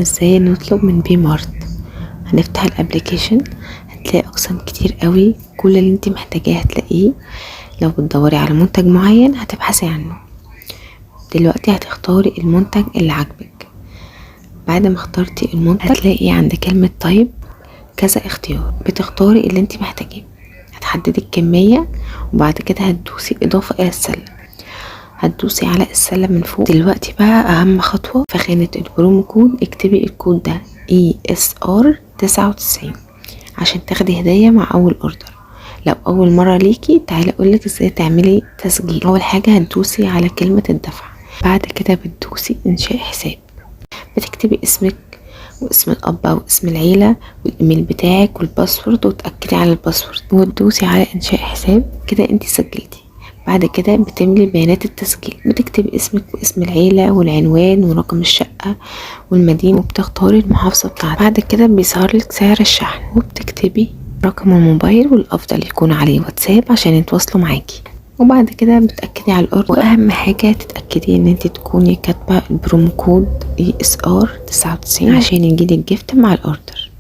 ازاي نطلب من بي مارت. هنفتح الابليكيشن، هتلاقي اقسام كتير قوي، كل اللي انت محتاجاه هتلاقيه. لو بتدوري على منتج معين هتبحثي عنه. دلوقتي هتختاري المنتج اللي عاجبك. بعد ما اخترتي المنتج هتلاقي عند كلمة طيب كذا اختيار، بتختاري اللي انت محتاجاه، هتحددي الكمية وبعد كده هتدوسي اضافة الى السلة. هتدوسي على السلة من فوق. دلوقتي بقى اهم خطوة، في خانة البرومو كود اكتبي الكود ده ESR 99 عشان تاخدي هدية مع اول اوردر. لو اول مرة ليكي تعالي اقولك ازاي تعملي تسجيل. اول حاجة هتدوسي على كلمة الدفع، بعد كده بتدوسي انشاء حساب، بتكتبي اسمك واسم الاب او اسم العيلة والايميل بتاعك والباسورد، وتأكدي على الباسورد وتدوسي على انشاء حساب. كده انت سجلتي. بعد كده بتملي بيانات التسجيل، بتكتبي اسمك واسم العيلة والعنوان ورقم الشقة والمدينة، وبتختاري المحافظة بتاعتك. بعد كده بيظهر لك سعر الشحن، وبتكتبي رقم الموبايل، والافضل يكون عليه واتساب عشان يتواصلوا معاكي. وبعد كده بتأكدي على الاوردر، واهم حاجة تتأكدي ان انت تكوني كاتبة البرومو كود ESR 99 عشان يجيلك جيفت مع الاوردر.